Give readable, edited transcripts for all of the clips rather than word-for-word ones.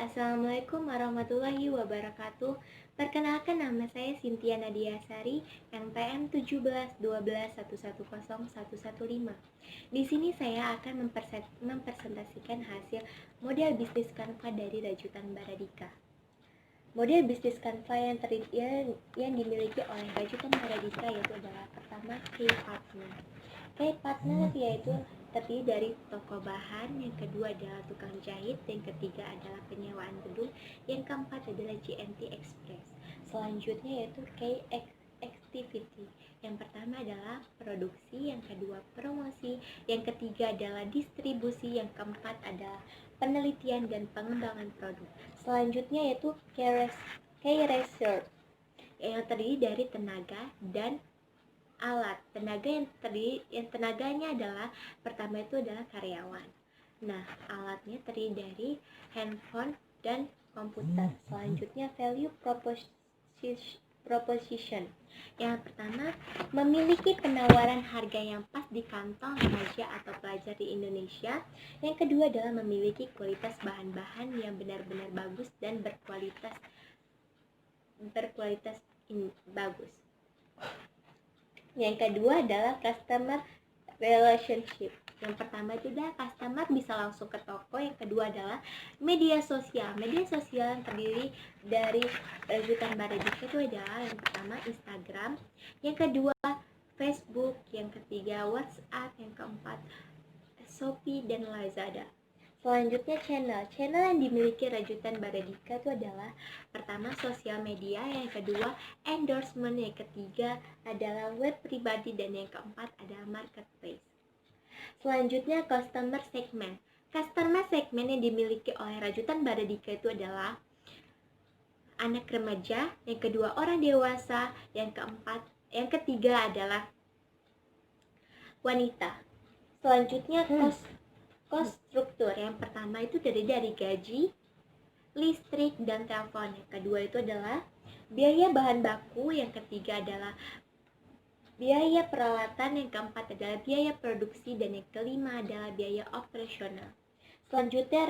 Assalamualaikum warahmatullahi wabarakatuh. Perkenalkan, nama saya Cynthia Nadiasari, NPM 171211010115. Di sini saya akan mempresentasikan hasil model bisnis Canva dari Rajutan Baradika. Model bisnis Canva yang dimiliki oleh Rajutan Baradika yaitu adalah pertama key partner. Key partner yaitu terdiri dari toko bahan, yang kedua adalah tukang jahit, yang ketiga adalah penyewaan gedung, yang keempat adalah GNT Express. Selanjutnya yaitu key activity. Yang pertama adalah produksi, yang kedua promosi, yang ketiga adalah distribusi, yang keempat adalah penelitian dan pengembangan produk. Selanjutnya yaitu key research, yang terdiri dari tenaga dan alat. Yang tenaganya adalah pertama itu adalah karyawan. Nah, alatnya terdiri dari handphone dan komputer. Selanjutnya value proposition. Yang pertama, memiliki penawaran harga yang pas di kantong remaja atau pelajar di Indonesia. Yang kedua adalah memiliki kualitas bahan-bahan yang benar-benar bagus dan berkualitas bagus. Yang kedua adalah customer relationship. Yang pertama itu adalah customer bisa langsung ke toko. Yang kedua adalah media sosial. Media sosial yang terdiri dari Rajutan Baradika itu adalah yang pertama Instagram, yang kedua Facebook, yang ketiga WhatsApp, yang keempat Shopee dan Lazada. Selanjutnya channel yang dimiliki Rajutan Baradika itu adalah pertama sosial media, yang kedua endorsement, yang ketiga adalah web pribadi, dan yang keempat adalah marketplace. Selanjutnya customer segment. Customer segment yang dimiliki oleh Rajutan Baradika itu adalah anak remaja, yang kedua orang dewasa, yang ketiga adalah wanita. Selanjutnya cost struktur. Yang pertama itu dari gaji, listrik, dan telepon. Yang kedua itu adalah biaya bahan baku, yang ketiga adalah biaya peralatan, yang keempat adalah biaya produksi, dan yang kelima adalah biaya operasional. Selanjutnya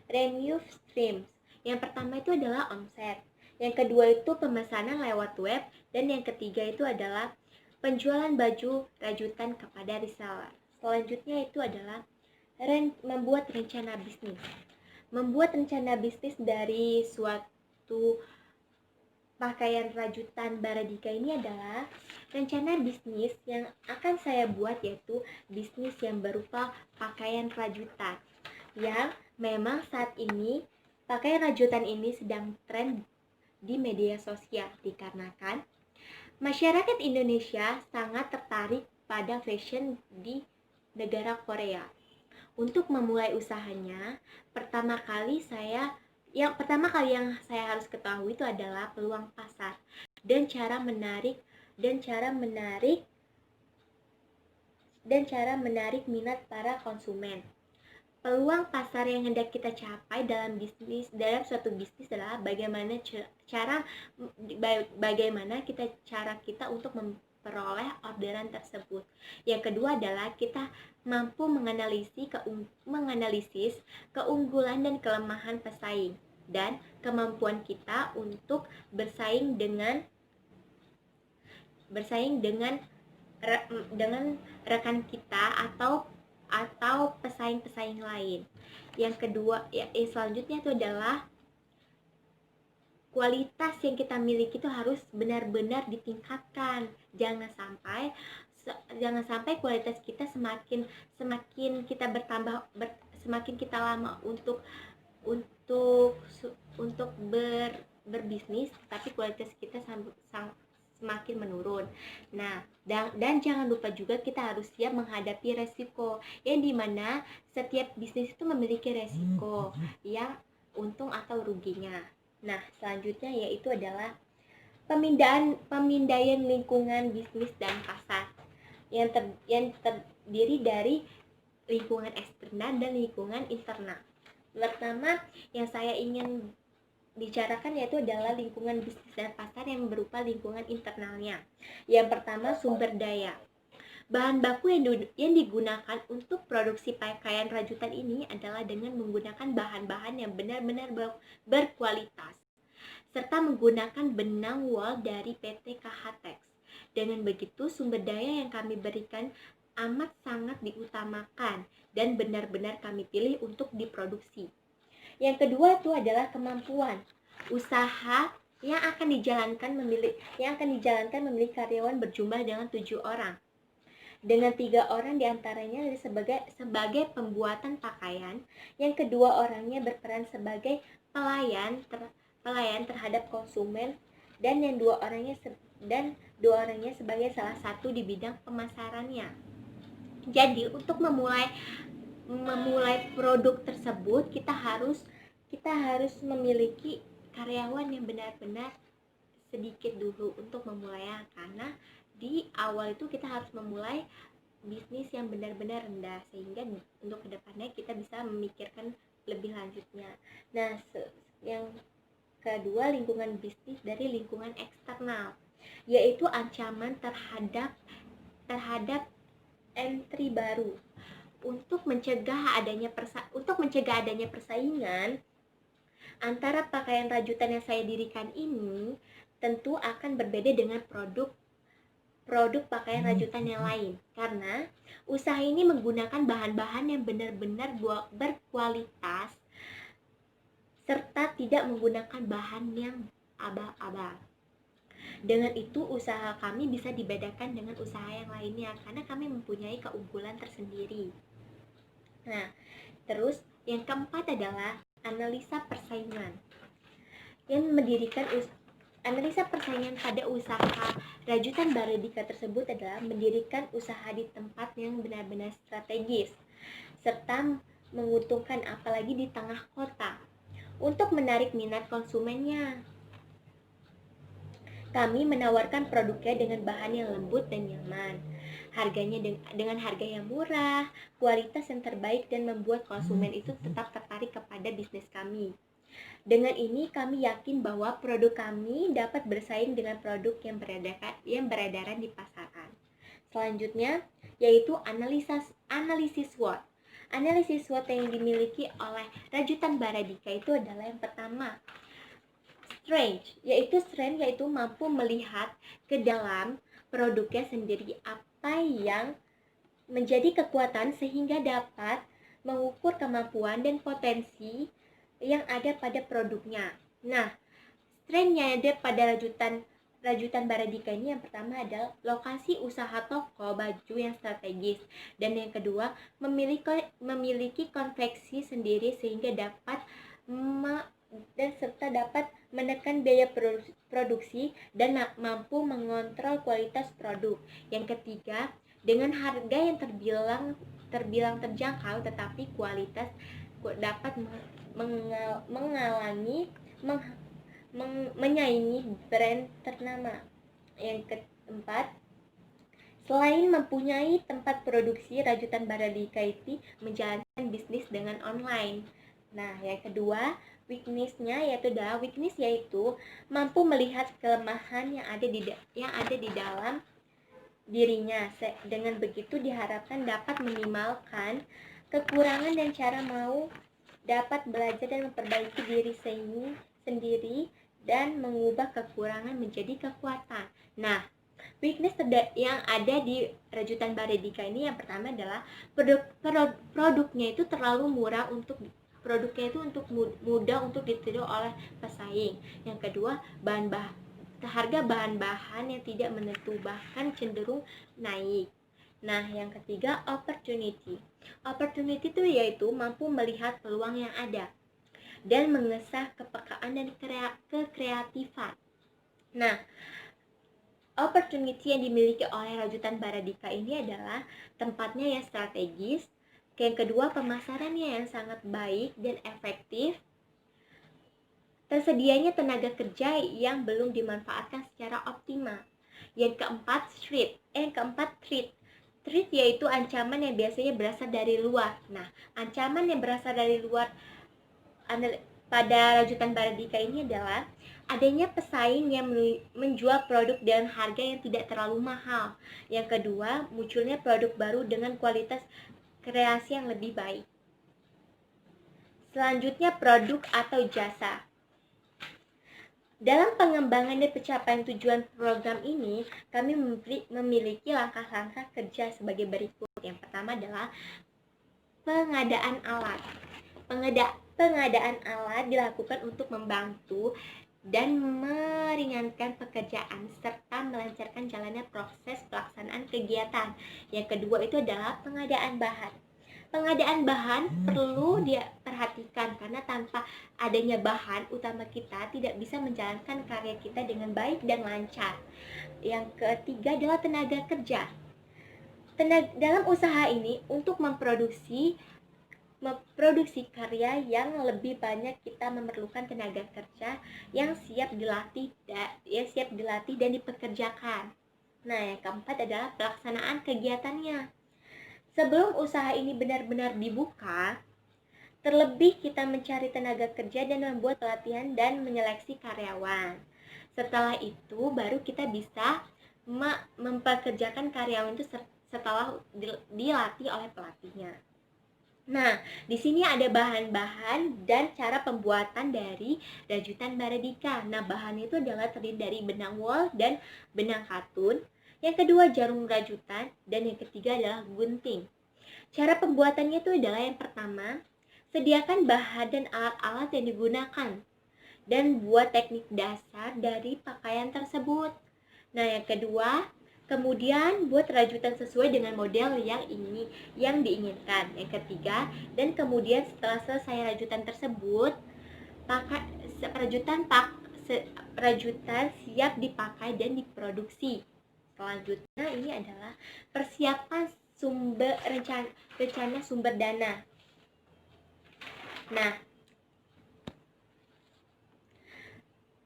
revenue streams. Yang pertama itu adalah omset, yang kedua itu pemesanan lewat web, dan yang ketiga itu adalah penjualan baju rajutan kepada reseller. Selanjutnya itu adalah membuat rencana bisnis. Membuat rencana bisnis dari suatu pakaian Rajutan Baradika ini adalah rencana bisnis yang akan saya buat, yaitu bisnis yang berupa pakaian rajutan, yang memang saat ini pakaian rajutan ini sedang tren di media sosial dikarenakan masyarakat Indonesia sangat tertarik pada fashion di negara Korea. Untuk memulai usahanya, pertama kali yang saya harus ketahui itu adalah peluang pasar dan cara menarik minat para konsumen. Peluang pasar yang hendak kita capai dalam suatu bisnis adalah bagaimana cara kita untuk memperoleh orderan tersebut. Yang kedua adalah kita mampu menganalisis keunggulan dan kelemahan pesaing dan kemampuan kita untuk bersaing dengan rekan kita atau pesaing-pesaing lain. Yang kedua selanjutnya itu adalah kualitas yang kita miliki itu harus benar-benar ditingkatkan. Jangan sampai kualitas kita semakin kita bertambah semakin kita lama untuk berbisnis, tapi kualitas kita semakin menurun. Nah, dan jangan lupa juga kita harus siap menghadapi resiko, yang dimana setiap bisnis itu memiliki resiko yang untung atau ruginya. Nah, selanjutnya yaitu adalah pemindaian lingkungan bisnis dan pasar yang terdiri dari lingkungan eksternal dan lingkungan internal. Pertama yang saya ingin bicarakan yaitu adalah lingkungan bisnis dan pasar yang berupa lingkungan internalnya. Yang pertama, sumber daya. Bahan baku yang digunakan untuk produksi pakaian rajutan ini adalah dengan menggunakan bahan-bahan yang benar-benar berkualitas, serta menggunakan benang wol dari PT KH Tex. Dengan begitu, sumber daya yang kami berikan amat sangat diutamakan dan benar-benar kami pilih untuk diproduksi. Yang kedua itu adalah kemampuan. Usaha yang akan dijalankan memiliki karyawan berjumlah dengan 7 orang. Dengan 3 orang diantaranya sebagai pembuatan pakaian, yang kedua orangnya berperan sebagai pelayan terhadap konsumen, dan yang dua orangnya sebagai salah satu di bidang pemasarannya. Jadi untuk memulai produk tersebut kita harus memiliki karyawan yang benar-benar sedikit dulu untuk memulainya, karena di awal itu kita harus memulai bisnis yang benar-benar rendah sehingga untuk kedepannya kita bisa memikirkan lebih lanjutnya. Nah, yang kedua, lingkungan bisnis dari lingkungan eksternal, yaitu ancaman terhadap entry baru. Untuk mencegah adanya persaingan antara pakaian rajutan yang saya dirikan ini tentu akan berbeda dengan produk pakaian rajutan yang lain, karena usaha ini menggunakan bahan-bahan yang benar-benar berkualitas serta tidak menggunakan bahan yang abal-abal. Dengan itu usaha kami bisa dibedakan dengan usaha yang lainnya karena kami mempunyai keunggulan tersendiri. Nah, terus yang keempat adalah analisa persaingan. Analisa persaingan pada usaha rajutan Baradika tersebut adalah mendirikan usaha di tempat yang benar-benar strategis serta menguntungkan, apalagi di tengah kota, untuk menarik minat konsumennya. Kami menawarkan produknya dengan bahan yang lembut dan nyaman, harganya dengan harga yang murah, kualitas yang terbaik, dan membuat konsumen itu tetap tertarik kepada bisnis kami. Dengan ini kami yakin bahwa produk kami dapat bersaing dengan produk yang beredaran di pasaran. Selanjutnya yaitu analisis SWOT. Analisis SWOT yang dimiliki oleh rajutan Baradika itu adalah yang pertama, strength, yaitu mampu melihat ke dalam produknya sendiri apa yang menjadi kekuatan sehingga dapat mengukur kemampuan dan potensi yang ada pada produknya. Nah, strength-nya ada pada rajutan Baradika ini yang pertama adalah lokasi usaha toko baju yang strategis, dan yang kedua memiliki konveksi sendiri sehingga dapat menekan biaya produksi dan mampu mengontrol kualitas produk. Yang ketiga, dengan harga yang terbilang terjangkau tetapi kualitas dapat menyaingi brand ternama. Yang keempat, selain mempunyai tempat produksi, rajutan Baradika itu menjalankan bisnis dengan online. Nah, yang kedua, weakness yaitu mampu melihat kelemahan yang ada di dalam dirinya. Dengan begitu diharapkan dapat meminimalkan kekurangan dan cara mau dapat belajar dan memperbaiki diri sendiri dan mengubah kekurangan menjadi kekuatan. Nah, weakness yang ada di rajutan Baradika ini yang pertama adalah produknya itu terlalu murah mudah untuk ditiru oleh pesaing. Yang kedua, harga bahan-bahan yang tidak menentu bahkan cenderung naik. Nah, yang ketiga, opportunity itu yaitu mampu melihat peluang yang ada dan mengesah kepekaan dan kekreatifan. Nah, opportunity yang dimiliki oleh rajutan Baradika ini adalah tempatnya yang strategis, yang kedua pemasarannya yang sangat baik dan efektif, tersedianya tenaga kerja yang belum dimanfaatkan secara optimal. Yang keempat, threat yaitu ancaman yang biasanya berasal dari luar. Nah, ancaman yang berasal dari luar pada rajutan Baradika ini adalah adanya pesaing yang menjual produk dengan harga yang tidak terlalu mahal. Yang kedua, munculnya produk baru dengan kualitas kreasi yang lebih baik. Selanjutnya, produk atau jasa. Dalam pengembangan dan pencapaian tujuan program ini, kami memiliki langkah-langkah kerja sebagai berikut. Yang pertama adalah pengadaan alat. Pengadaan alat dilakukan untuk membantu dan meringankan pekerjaan serta melancarkan jalannya proses pelaksanaan kegiatan. Yang kedua itu adalah pengadaan bahan. Pengadaan bahan perlu diperhatikan karena tanpa adanya bahan utama kita tidak bisa menjalankan karya kita dengan baik dan lancar. Yang ketiga adalah tenaga kerja. Dalam usaha ini untuk memproduksi karya yang lebih banyak, kita memerlukan tenaga kerja yang siap dilatih dan dipekerjakan. Nah, yang keempat adalah pelaksanaan kegiatannya. Sebelum usaha ini benar-benar dibuka, terlebih kita mencari tenaga kerja dan membuat pelatihan dan menyeleksi karyawan. Setelah itu baru kita bisa mempekerjakan karyawan itu setelah dilatih oleh pelatihnya. Nah, di sini ada bahan-bahan dan cara pembuatan dari rajutan Baradika. Nah, bahan itu adalah terdiri dari benang wol dan benang katun. Yang kedua jarum rajutan, dan yang ketiga adalah gunting. Cara pembuatannya itu adalah yang pertama, sediakan bahan dan alat-alat yang digunakan dan buat teknik dasar dari pakaian tersebut. Nah, yang kedua, kemudian buat rajutan sesuai dengan model yang diinginkan. Yang ketiga, dan kemudian setelah selesai rajutan tersebut, rajutan siap dipakai dan diproduksi. Selanjutnya ini adalah persiapan rencana sumber dana. Nah,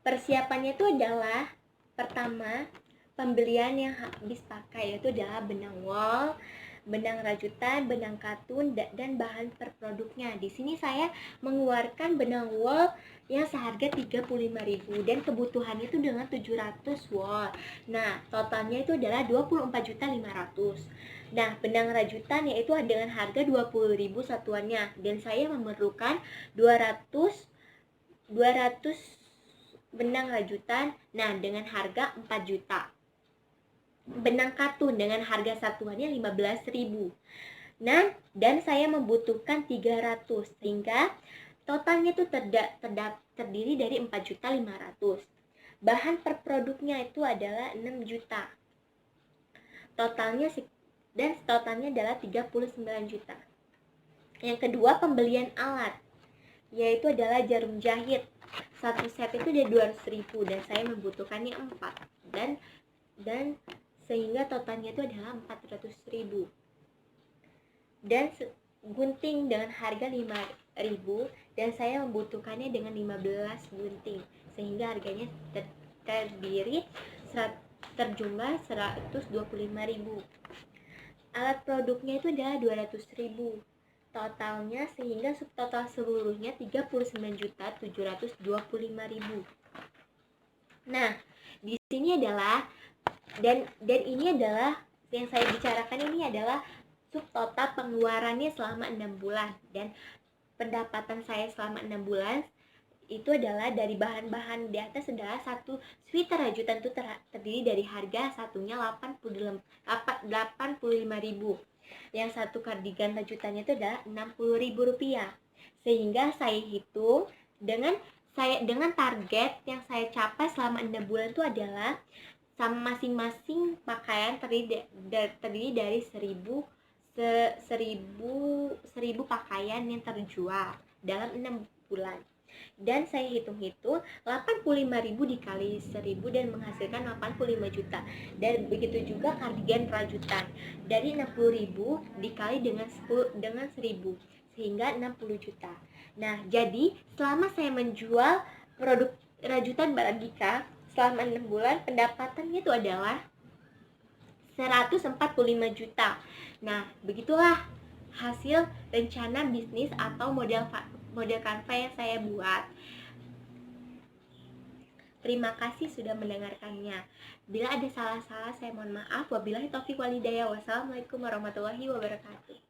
persiapannya itu adalah pertama, pembelian yang habis pakai, yaitu adalah benang wol, benang rajutan, benang katun, dan bahan per produknya. Di sini saya mengeluarkan benang wol yang seharga 35.000 dan kebutuhannya itu dengan 700 wol. Nah, totalnya itu adalah 24.500. Nah, benang rajutan yaitu dengan harga 20.000 satuannya, dan saya memerlukan 200 benang rajutan, nah dengan harga 4 juta. Benang katun dengan harga satuannya 15.000. Nah, dan saya membutuhkan 300, sehingga totalnya itu terdiri dari 4.500.000. Bahan per produknya itu adalah 6 juta. Totalnya adalah 39 juta. Yang kedua, pembelian alat, yaitu adalah jarum jahit. Satu set itu ada 200.000 dan saya membutuhkannya 4, dan sehingga totalnya itu adalah 400.000. Dan gunting dengan harga 5.000 dan saya membutuhkannya dengan 15 gunting, sehingga harganya terjumlah 125.000. Alat produknya itu adalah 200.000 totalnya, sehingga subtotal seluruhnya 39.725.000. Nah, di sini adalah dan ini adalah yang saya bicarakan, ini adalah subtotal pengeluarannya selama 6 bulan, dan pendapatan saya selama 6 bulan itu adalah dari bahan-bahan di atas adalah satu sweater rajutan itu terdiri dari harga satunya 85.000. Yang satu kardigan rajutannya itu adalah 60.000 rupiah. Sehingga saya hitung dengan target yang saya capai selama 6 bulan itu adalah sama masing-masing pakaian terdiri dari 1000 pakaian yang terjual dalam 6 bulan. Dan saya hitung-hitung 85.000 dikali 1000 dan menghasilkan 85 juta. Dan begitu juga kardigan rajutan, dari 60.000 dikali dengan 1000 sehingga 60 juta. Nah, jadi selama saya menjual produk rajutan Baradika selama 6 bulan, pendapatannya itu adalah 145 juta. Nah, begitulah hasil rencana bisnis atau model Canva yang saya buat. Terima kasih sudah mendengarkannya. Bila ada salah-salah saya mohon maaf. Wabillahi taufiq walhidayah. Wassalamualaikum warahmatullahi wabarakatuh.